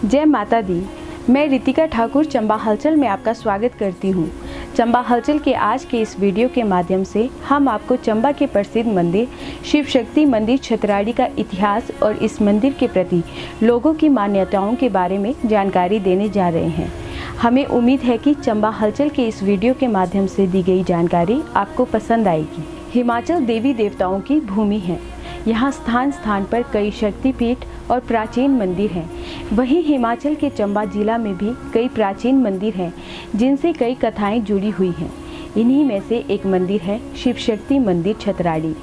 जय माता दी। मैं रितिका ठाकुर चंबा हलचल में आपका स्वागत करती हूँ। चंबा हलचल के आज के इस वीडियो के माध्यम से हम आपको चंबा के प्रसिद्ध मंदिर शिव शक्ति मंदिर छतराड़ी का इतिहास और इस मंदिर के प्रति लोगों की मान्यताओं के बारे में जानकारी देने जा रहे हैं। हमें उम्मीद है कि चंबा हलचल के इस वीडियो के माध्यम से दी गई जानकारी आपको पसंद आएगी। हिमाचल देवी देवताओं की भूमि है। यहाँ स्थान स्थान पर कई शक्तिपीठ और प्राचीन मंदिर हैं। वहीं हिमाचल के चंबा जिला में भी कई प्राचीन मंदिर हैं जिनसे कई कथाएं जुड़ी हुई हैं। इन्हीं में से एक मंदिर है शिव शक्ति मंदिर छतराड़ी।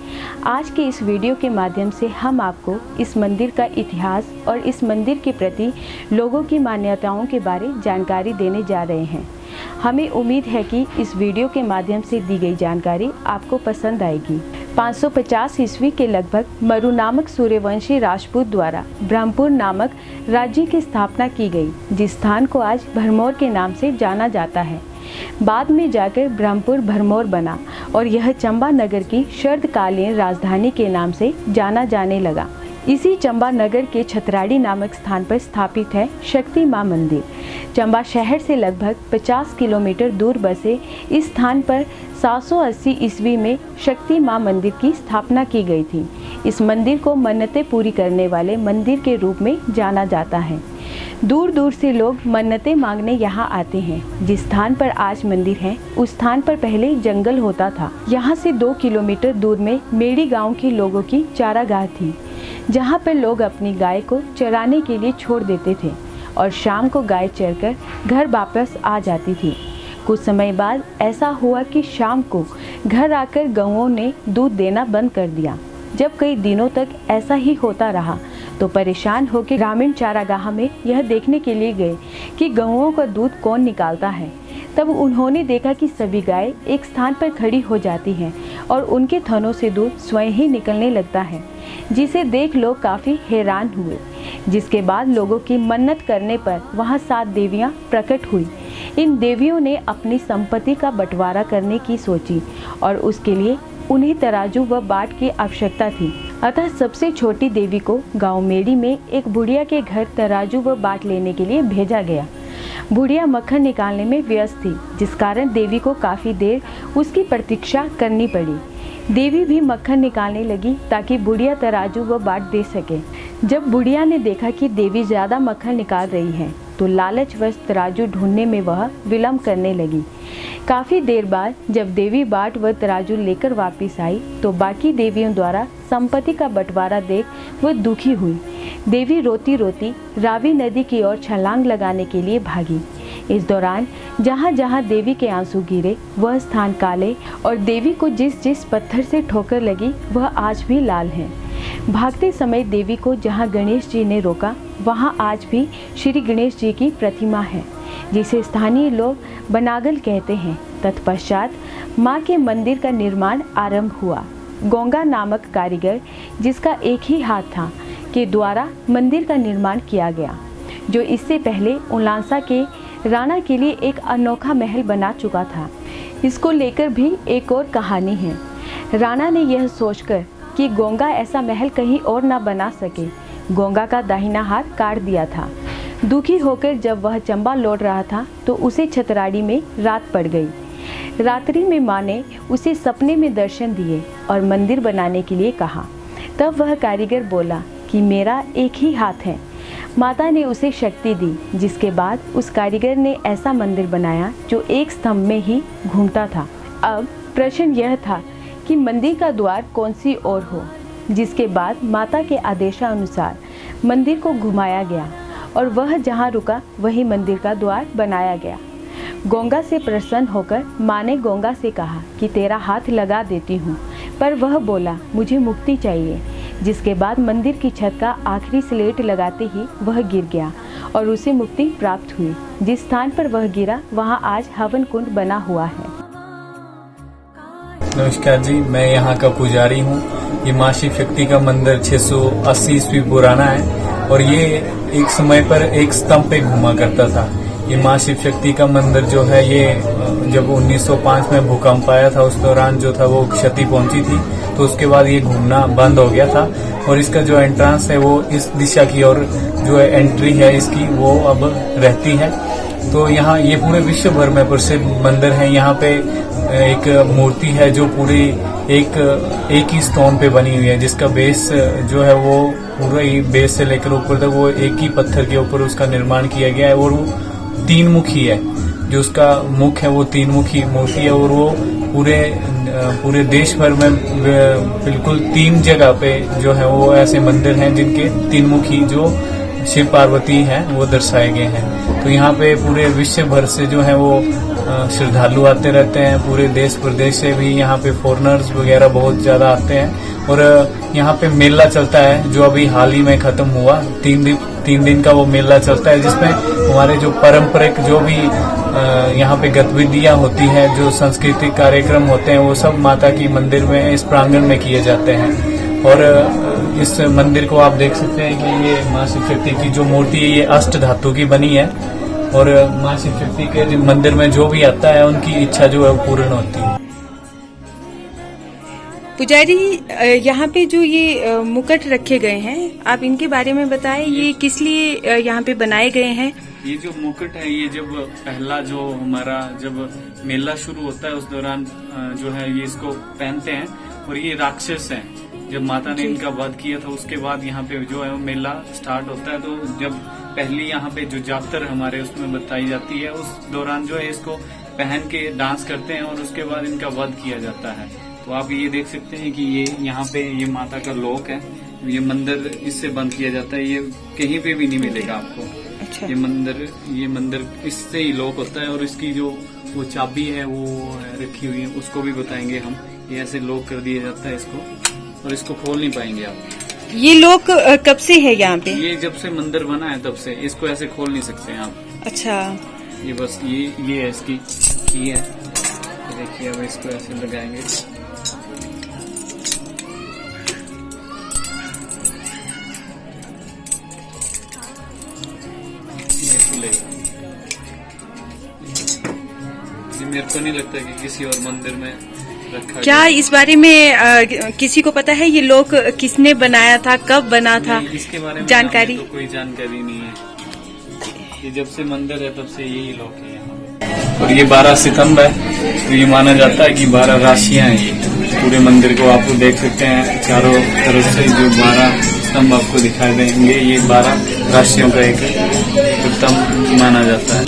आज के इस वीडियो के माध्यम से हम आपको इस मंदिर का इतिहास और इस मंदिर के प्रति लोगों की मान्यताओं के बारे जानकारी देने जा रहे हैं। हमें उम्मीद है कि इस वीडियो के माध्यम से दी गई जानकारी आपको पसंद आएगी। 550 ईस्वी के लगभग मरु नामक सूर्यवंशी राजपूत द्वारा ब्रह्मपुर नामक राज्य की स्थापना की गई, जिस स्थान को आज भरमौर के नाम से जाना जाता है। बाद में जाकर ब्रह्मपुर भरमौर बना और यह चंबा नगर की शरदकालीन राजधानी के नाम से जाना जाने लगा। इसी चंबा नगर के छतराड़ी नामक स्थान पर स्थापित है शक्ति मां मंदिर। चंबा शहर से लगभग 50 किलोमीटर दूर बसे इस स्थान पर 780 ईस्वी में शक्ति मां मंदिर की स्थापना की गई थी। इस मंदिर को मन्नतें पूरी करने वाले मंदिर के रूप में जाना जाता है। दूर दूर से लोग मन्नतें मांगने यहाँ आते हैं। जिस स्थान पर आज मंदिर है उस स्थान पर पहले जंगल होता था। यहाँ से 2 किलोमीटर दूर में मेड़ी गांव के लोगों की चारागाह थी, जहाँ पर लोग अपनी गाय को चराने के लिए छोड़ देते थे और शाम को गाय चरकर घर वापस आ जाती थी। कुछ समय बाद ऐसा हुआ कि शाम को घर आकर गौओं ने दूध देना बंद कर दिया। जब कई दिनों तक ऐसा ही होता रहा तो परेशान होकर ग्रामीण चारागाह में यह देखने के लिए गए कि गौओं का दूध कौन निकालता है। तब उन्होंने देखा कि सभी गाय एक स्थान पर खड़ी हो जाती हैं और उनके थनों से दूध स्वयं ही निकलने लगता है, जिसे देख लोग काफ़ी हैरान हुए। जिसके बाद लोगों की मन्नत करने पर वहाँ 7 देवियाँ प्रकट हुई। इन देवियों ने अपनी संपत्ति का बंटवारा करने की सोची और उसके लिए उन्हें तराजू व बाट की आवश्यकता थी। अतः सबसे छोटी देवी को गांव मेड़ी में एक बुढ़िया के घर तराजू व बाट लेने के लिए भेजा गया। बुढ़िया मक्खन निकालने में व्यस्त थी, जिस कारण देवी को काफी देर उसकी प्रतीक्षा करनी पड़ी। देवी भी मक्खन निकालने लगी ताकि बुढ़िया तराजू व बाट दे सके। जब बुढ़िया ने देखा कि देवी ज्यादा मक्खन निकाल रही है तो लालचवश तराजू ढूंढने में वह विलंब करने लगी। काफी देर बाद जब देवी बाट व तराजू लेकर वापस आई तो बाकी देवियों द्वारा संपत्ति का बंटवारा देख वह दुखी हुई। देवी रोती रोती रावी नदी की ओर छलांग लगाने के लिए भागी। इस दौरान जहाँ जहाँ देवी के आंसू गिरे वह स्थान काले और देवी को जिस जिस पत्थर से ठोकर लगी वह आज भी लाल है। भागते समय देवी को जहाँ गणेश जी ने रोका वहाँ आज भी श्री गणेश जी की प्रतिमा है, जिसे स्थानीय लोग बनागल कहते हैं। तत्पश्चात माँ के मंदिर का निर्माण आरंभ हुआ। गोंगा नामक कारीगर, जिसका एक ही हाथ था, के द्वारा मंदिर का निर्माण किया गया, जो इससे पहले उलांसा के राणा के लिए एक अनोखा महल बना चुका था। इसको लेकर भी एक और कहानी है। राणा ने यह सोचकर कि गोंगा ऐसा महल कहीं और न बना सके, गोंगा का दाहिना हाथ काट दिया था। दुखी होकर जब वह चंबा लौट रहा था तो उसे छतराड़ी में रात पड़ गई। रात्रि में माँ ने उसे सपने में दर्शन दिए और मंदिर बनाने के लिए कहा। तब वह कारीगर बोला कि मेरा एक ही हाथ है। माता ने उसे शक्ति दी, जिसके बाद उस कारीगर ने ऐसा मंदिर बनाया जो एक स्तंभ में ही घूमता था। अब प्रश्न यह था कि मंदिर का द्वार कौन सी ओर हो, जिसके बाद माता के आदेशानुसार मंदिर को घुमाया गया और वह जहाँ रुका वही मंदिर का द्वार बनाया गया। गोंगा से प्रसन्न होकर माँ ने गोंगा से कहा कि तेरा हाथ लगा देती हूँ, पर वह बोला मुझे मुक्ति चाहिए। जिसके बाद मंदिर की छत का आखिरी स्लेट लगाते ही वह गिर गया और उसे मुक्ति प्राप्त हुई। जिस स्थान पर वह गिरा वहाँ आज हवन कुंड बना हुआ है। नमस्कार जी, मैं यहाँ का पुजारी हूँ। ये माँ शिव शक्ति का मंदिर 680 ईस्वी पुराना है और ये एक समय पर एक स्तंभ पे घूमा करता था। ये माँ शिव शक्ति का मंदिर जो है ये जब 1905 में भूकंप आया था उस दौरान जो था वो क्षति पहुंची थी, तो उसके बाद ये घूमना बंद हो गया था और इसका जो एंट्रेंस है वो इस दिशा की ओर जो है एंट्री है इसकी वो अब रहती है। तो यहाँ ये पूरे विश्व भर में प्रसिद्ध मंदिर है। यहाँ पे एक मूर्ति है जो पूरी एक ही स्टोन पे बनी हुई है, जिसका बेस जो है वो पूरा ही बेस से लेकर ऊपर तक वो एक ही पत्थर के ऊपर उसका निर्माण किया गया है और वो 3 मुखी है। जो उसका मुख है वो 3 मुखी मूर्ति है और वो पूरे देश भर में बिल्कुल 3 जगह पे जो है वो ऐसे मंदिर हैं जिनके 3 मुखी जो शिव पार्वती हैं वो दर्शाए गए हैं। तो यहाँ पे पूरे विश्व भर से जो है वो श्रद्धालु आते रहते हैं। पूरे देश प्रदेश से भी यहाँ पे फॉरेनर्स वगैरह बहुत ज्यादा आते हैं और यहाँ पे मेला चलता है जो अभी हाल ही में खत्म हुआ। 3 दिन का वो मेला चलता है, जिसमें हमारे जो पारंपरिक जो भी यहाँ पे गतिविधियां होती है, जो सांस्कृतिक कार्यक्रम होते हैं, वो सब माता की मंदिर में इस प्रांगण में किए जाते हैं। और इस मंदिर को आप देख सकते हैं कि ये माँ शिव शक्ति की जो मूर्ति है ये अष्ट धातु की बनी है और माँ शिव शक्ति के मंदिर में जो भी आता है उनकी इच्छा जो है वो पूर्ण होती है। पुजारी, यहाँ पे जो ये मुकुट रखे गए हैं, आप इनके बारे में बताएं, ये किस लिए यहाँ पे बनाए गए हैं? ये जो मुकुट है ये जब पहला जो हमारा जब मेला शुरू होता है उस दौरान जो है ये इसको पहनते हैं और ये राक्षस हैं। जब माता ने इनका वध किया था उसके बाद यहाँ पे जो है वो मेला स्टार्ट होता है। तो जब पहली यहाँ पे जो जातर हमारे उसमें बताई जाती है उस दौरान जो है इसको पहन के डांस करते हैं और उसके बाद इनका वध किया जाता है। तो आप ये देख सकते हैं कि ये यहाँ पे ये माता का लोक है। ये मंदिर इससे बंद किया जाता है, ये कहीं पे भी नहीं मिलेगा आपको। अच्छा। ये मंदिर इससे ही लॉक होता है और इसकी जो वो चाबी है वो रखी हुई है, उसको भी बताएंगे हम। ये ऐसे लॉक कर दिया जाता है इसको और इसको खोल नहीं पाएंगे आप। ये लोक कब से है यहाँ पे? ये जब से मंदिर बना है तब से, इसको ऐसे खोल नहीं सकते आप। अच्छा। ये बस ये है इसकी की है। देखिए अब इसको ऐसे लगाएंगे। मेरे को नहीं लगता कि किसी और मंदिर में रखा क्या गया। इस बारे में किसी को पता है ये लोक किसने बनाया था, कब बना था? नहीं, इसके बारे में जानकारी हमें तो कोई जानकारी नहीं है। ये जब से मंदिर है तब से यही लोक है यहाँ पे। और ये 12 सितंब है, तो ये माना जाता है कि 12 राशियां हैं। ये पूरे मंदिर को आप देख सकते हैं, चारों तरफ से जो 12 स्तंभ आपको दिखाई देंगे, ये 12 राशियों का एक स्तंभ माना जाता है।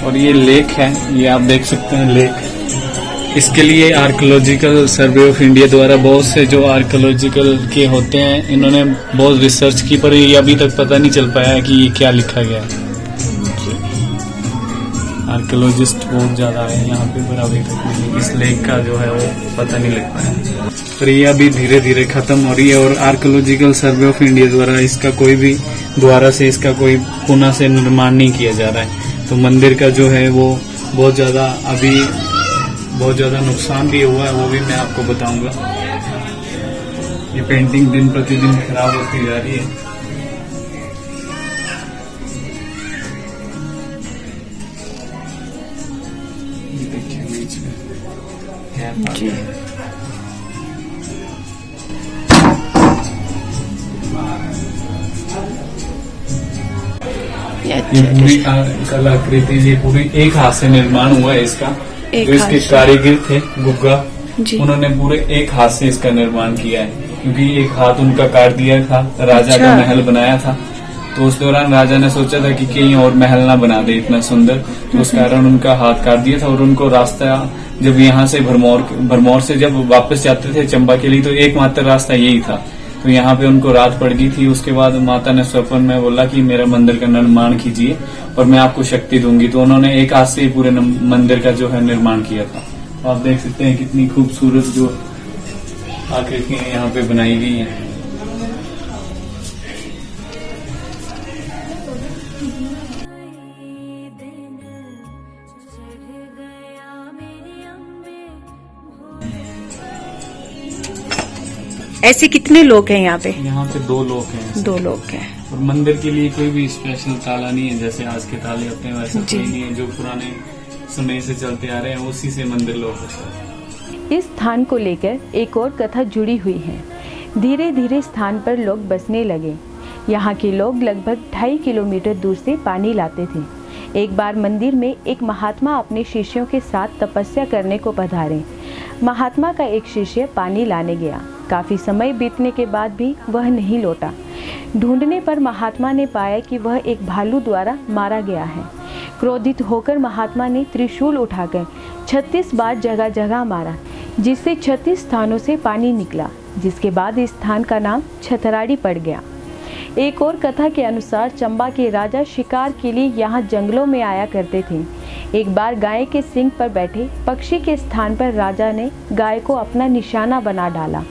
और ये लेक है, ये आप देख सकते हैं लेक। इसके लिए आर्कियोलॉजिकल सर्वे ऑफ इंडिया द्वारा बहुत से जो आर्कियोलॉजिकल के होते हैं, इन्होंने बहुत रिसर्च की, पर ये अभी तक पता नहीं चल पाया है कि ये क्या लिखा गया है। आर्कियोलॉजिस्ट बहुत ज्यादा है यहाँ पे, पर अभी तक इस लेक का जो है वो पता नहीं लग पाया। पर ये अभी धीरे धीरे खत्म हो रही है, और आर्कियोलॉजिकल सर्वे ऑफ इंडिया द्वारा इसका कोई भी द्वारा से इसका कोई पुनः से निर्माण नहीं किया जा रहा है। तो मंदिर का जो है वो बहुत ज्यादा नुकसान भी हुआ है, वो भी मैं आपको बताऊंगा। ये पेंटिंग दिन प्रतिदिन खराब होती जा रही है। ये देखिए बीच में गैप जी। ये पूरी कलाकृति, ये पूरी एक हाथ से निर्माण हुआ है इसका। एक जो इसके हाथ से। कारीगर थे गुग्गा, जी। उन्होंने पूरे एक हाथ से इसका निर्माण किया है, क्योंकि एक हाथ उनका काट दिया था, राजा का अच्छा। महल बनाया था। तो उस दौरान राजा ने सोचा था कि कहीं और महल ना बना दे इतना सुंदर, तो उस कारण उनका हाथ काट दिया था। और उनको रास्ता, जब यहाँ से भरमौर से जब वापस जाते थे चंबा के लिए, तो एकमात्र रास्ता यही था। तो यहाँ पे उनको रात पड़ गई थी। उसके बाद माता ने स्वप्न में बोला कि मेरा मंदिर का निर्माण कीजिए और मैं आपको शक्ति दूंगी। तो उन्होंने एक हाथ से ही पूरे मंदिर का जो है निर्माण किया था। तो आप देख सकते हैं कितनी खूबसूरत जो आकृतियां यहाँ पे बनाई गई हैं। ऐसे कितने लोग हैं यहाँ पे? यहाँ पे 2 लोग हैं। 2 लोग हैं। और मंदिर के लिए कोई भी स्पेशल ताला नहीं है, जैसे आज के ताले होते हैं वैसा जी। कोई नहीं है। जो पुराने समय से चलते आ रहे हैं उसी से मंदिर लोग होते हैं। इस स्थान को लेकर एक और कथा जुड़ी हुई है। धीरे धीरे स्थान पर लोग बसने लगे। यहाँ के लोग लगभग 2.5 किलोमीटर दूर से पानी लाते थे। एक बार मंदिर में एक महात्मा अपने शिष्यों के साथ तपस्या करने को पधारे। महात्मा का एक शिष्य पानी लाने गया। काफ़ी समय बीतने के बाद भी वह नहीं लौटा। ढूंढने पर महात्मा ने पाया कि वह एक भालू द्वारा मारा गया है। क्रोधित होकर महात्मा ने त्रिशूल उठाकर 36 बार जगह जगह मारा, जिससे 36 स्थानों से पानी निकला, जिसके बाद इस स्थान का नाम छतराड़ी पड़ गया। एक और कथा के अनुसार चंबा के राजा शिकार के लिए यहाँ जंगलों में आया करते थे। एक बार गाय के सींग पर बैठे पक्षी के स्थान पर राजा ने गाय को अपना निशाना बना डाला।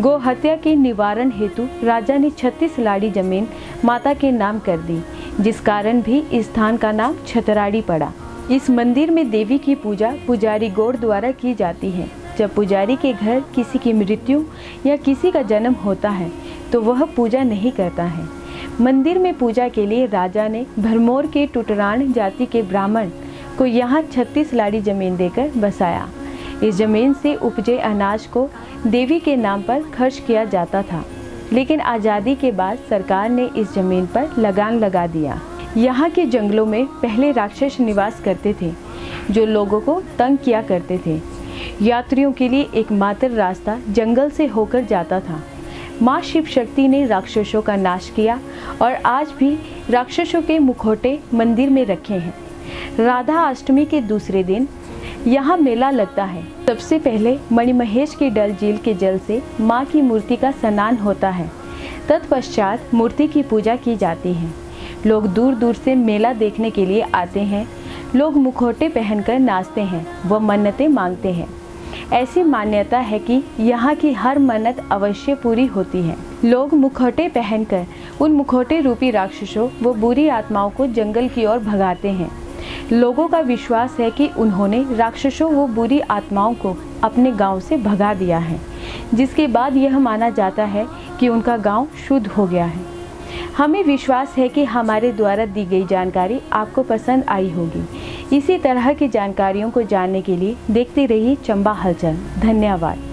गौ हत्या के निवारण हेतु राजा ने 36 लाड़ी जमीन माता के नाम कर दी, जिस कारण भी इस स्थान का नाम छतराड़ी पड़ा। इस मंदिर में देवी की पूजा पुजारी गौड़ द्वारा की जाती है। जब पुजारी के घर किसी की मृत्यु या किसी का जन्म होता है तो वह पूजा नहीं करता है। मंदिर में पूजा के लिए राजा ने भरमौर के टुटरान जाति के ब्राह्मण को यहाँ 36 लाड़ी जमीन देकर बसाया। इस जमीन से उपजे अनाज को देवी के नाम पर खर्च किया जाता था, लेकिन आज़ादी के बाद सरकार ने इस जमीन पर लगान लगा दिया। यहाँ के जंगलों में पहले राक्षस निवास करते थे, जो लोगों को तंग किया करते थे। यात्रियों के लिए एकमात्र रास्ता जंगल से होकर जाता था। माँ शिव शक्ति ने राक्षसों का नाश किया और आज भी राक्षसों के मुखौटे मंदिर में रखे हैं। राधा अष्टमी के दूसरे दिन यहाँ मेला लगता है। सबसे पहले मणिमहेश की डल झील के जल से माँ की मूर्ति का स्नान होता है। तत्पश्चात मूर्ति की पूजा की जाती है। लोग दूर दूर से मेला देखने के लिए आते हैं। लोग मुखौटे पहनकर नाचते हैं व मन्नतें मांगते हैं। ऐसी मान्यता है कि यहाँ की हर मन्नत अवश्य पूरी होती है। लोग मुखौटे पहनकर उन मुखौटे रूपी राक्षसों व बुरी आत्माओं को जंगल की ओर भगाते हैं। लोगों का विश्वास है कि उन्होंने राक्षसों व बुरी आत्माओं को अपने गांव से भगा दिया है, जिसके बाद यह माना जाता है कि उनका गांव शुद्ध हो गया है। हमें विश्वास है कि हमारे द्वारा दी गई जानकारी आपको पसंद आई होगी। इसी तरह की जानकारियों को जानने के लिए देखते रहिए चंबा हलचल। धन्यवाद।